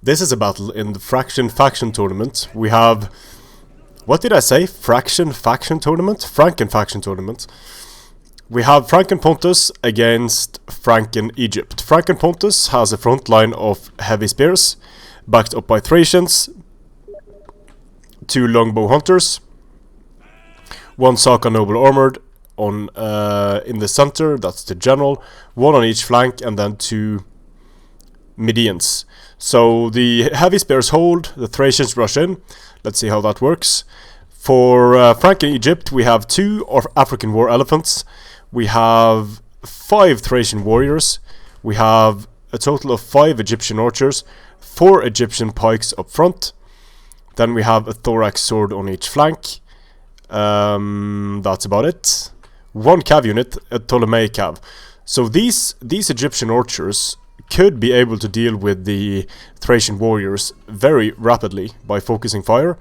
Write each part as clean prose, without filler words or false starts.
This is a battle in the Frankenfaction tournament. We have... What did I say? Frankenfaction tournament? Frankenfaction tournament. We have Frankenpontus against Frankenegypt. Frankenpontus has a front line of heavy spears, backed up by Thracians, 2 longbow hunters, 1 Saka noble armored on in the center, that's the general, 1 on each flank, and then 2 Medians. So the heavy spears hold, the Thracians rush in. Let's see how that works. For Frankenegypt, we have 2 African war elephants. We have 5 Thracian warriors. We have a total of 5 Egyptian archers, 4 Egyptian pikes up front. Then we have a thorax sword on each flank. That's about it. 1 cav unit, a Ptolemaic cav. So these Egyptian archers could be able to deal with the Thracian warriors very rapidly by focusing fire.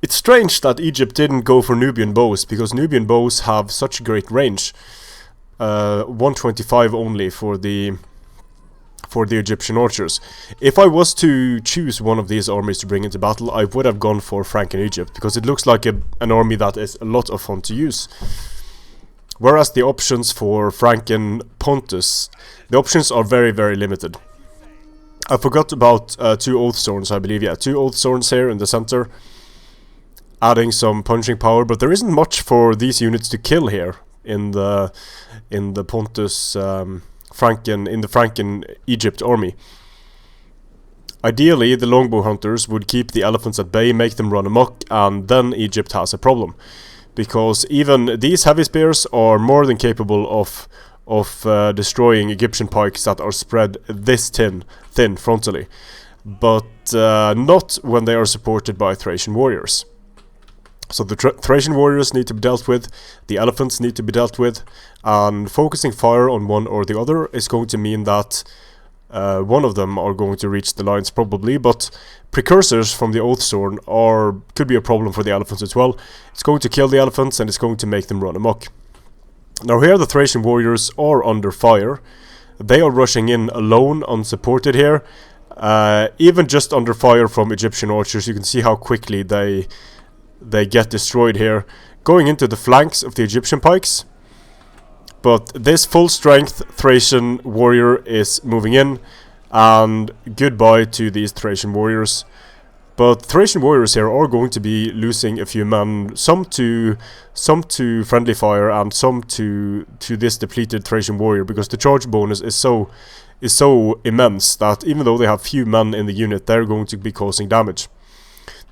It's strange that Egypt didn't go for Nubian bows, because Nubian bows have such great range. 125 only for the Egyptian archers. If I was to choose one of these armies to bring into battle, I would have gone for Frankenegypt, because it looks like an army that is a lot of fun to use. Whereas the options for Frankenpontus, the options are very, very limited. I forgot about 2 Oathsworns, I believe. Yeah, 2 Oathsworns here in the center, adding some punching power. But there isn't much for these units to kill here in the Pontus Frankenegypt army. Ideally, the longbow hunters would keep the elephants at bay, make them run amok, and then Egypt has a problem. Because even these heavy spears are more than capable of destroying Egyptian pikes that are spread this thin frontally, but not when they are supported by Thracian warriors. So the Thracian warriors need to be dealt with, the elephants need to be dealt with, and focusing fire on one or the other is going to mean that one of them are going to reach the lines probably, but precursors from the Oathsworn could be a problem for the elephants as well. It's going to kill the elephants and it's going to make them run amok. Now here the Thracian warriors are under fire. They are rushing in alone, unsupported here. Even just under fire from Egyptian archers, you can see how quickly they get destroyed here, going into the flanks of the Egyptian pikes. But this full strength Thracian warrior is moving in, and goodbye to these Thracian warriors. But Thracian warriors here are going to be losing a few men, some to friendly fire and some to this depleted Thracian warrior, because the charge bonus is so immense that even though they have few men in the unit, they're going to be causing damage.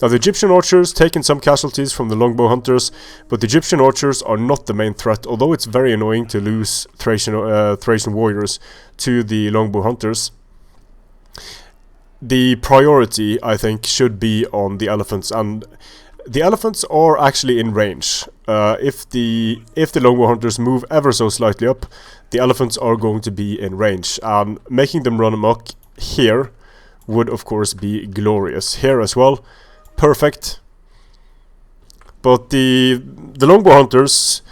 Now the Egyptian archers taking some casualties from the longbow hunters, but the Egyptian archers are not the main threat, although it's very annoying to lose Thracian warriors to the longbow hunters. The priority, I think, should be on the elephants, and the elephants are actually in range. If the longbow hunters move ever so slightly up, the elephants are going to be in range, and making them run amok here would of course be glorious. Here as well, perfect. But the longbow hunters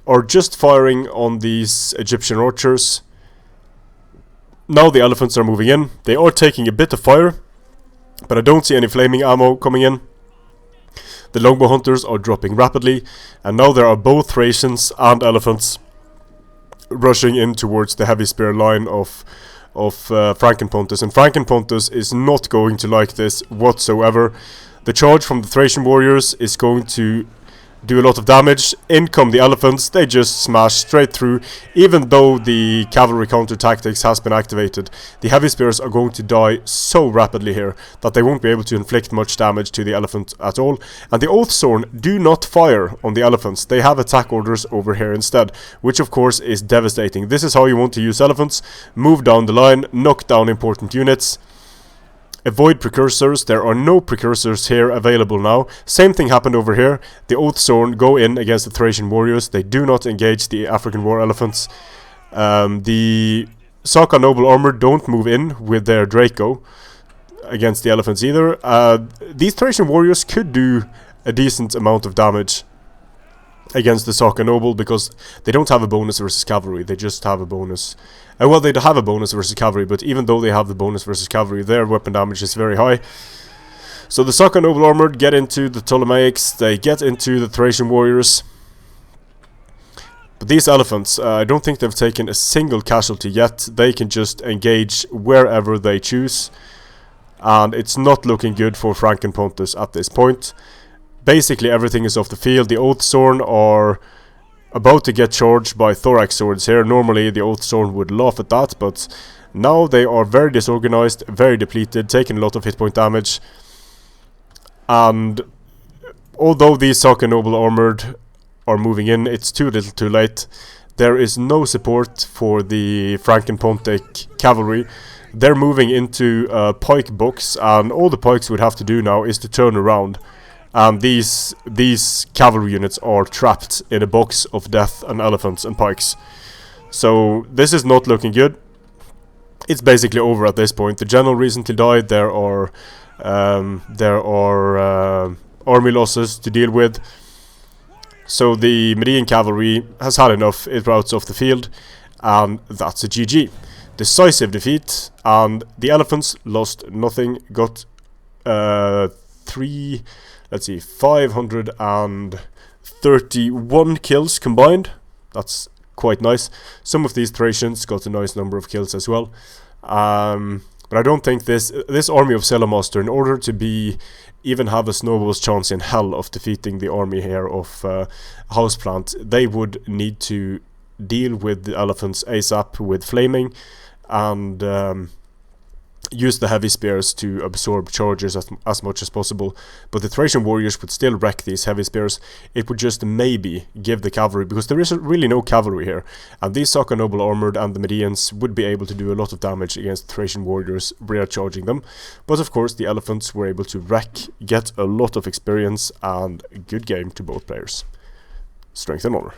are just firing on these Egyptian archers. Now the elephants are moving in. They are taking a bit of fire, but I don't see any flaming ammo coming in. The longbow hunters are dropping rapidly, and now there are both Thracians and elephants rushing in towards the heavy spear line of Frankenpontus, and Frankenpontus is not going to like this whatsoever. The charge from the Thracian warriors is going to do a lot of damage. In come the elephants, they just smash straight through. Even though the cavalry counter tactics has been activated, the heavy spears are going to die so rapidly here that they won't be able to inflict much damage to the elephant at all. And the Oathsworn do not fire on the elephants, they have attack orders over here instead, which of course is devastating. This is how you want to use elephants: move down the line, knock down important units, avoid precursors. There are no precursors here available now. Same thing happened over here. The Oathsworn go in against the Thracian warriors. They do not engage the African war elephants. The Saka noble armor don't move in with their Draco against the elephants either. These Thracian warriors could do a decent amount of damage against the Saka Noble, because they don't have a bonus versus cavalry, they just have a bonus. Well, they have a bonus versus cavalry, but even though they have the bonus versus cavalry, their weapon damage is very high. So the Saka Noble Armored get into the Ptolemaics, they get into the Thracian Warriors. But these elephants, I don't think they've taken a single casualty yet. They can just engage wherever they choose. And it's not looking good for Frankenpontus at this point. Basically everything is off the field. The Oathsworn are about to get charged by thorax swords here. Normally the Oathsworn would laugh at that, but now they are very disorganized, very depleted, taking a lot of hit point damage. And although these Saka Noble Armored are moving in, it's too little too late. There is no support for the Frankenpontic cavalry. They're moving into a pike box, and all the pikes would have to do now is to turn around. And these cavalry units are trapped in a box of death and elephants and pikes. So this is not looking good. It's basically over at this point. The general recently died. There are army losses to deal with. So the Median cavalry has had enough. It routes off the field, and that's a GG. Decisive defeat, and the elephants lost nothing. Got 531 kills combined. That's quite nice. Some of these Thracians got a nice number of kills as well. But I don't think this army of Zillamaster, in order to even have a snowball's chance in hell of defeating the army here of Houseplant, they would need to deal with the elephants ASAP with flaming, and use the heavy spears to absorb charges as much as possible. But the Thracian warriors would still wreck these heavy spears. It would just maybe give the cavalry, because there is really no cavalry here, and these Saka Noble Armored and the Medians would be able to do a lot of damage against Thracian warriors rear charging them. But of course the elephants were able to get a lot of experience, and a good game to both players. Strength and honor.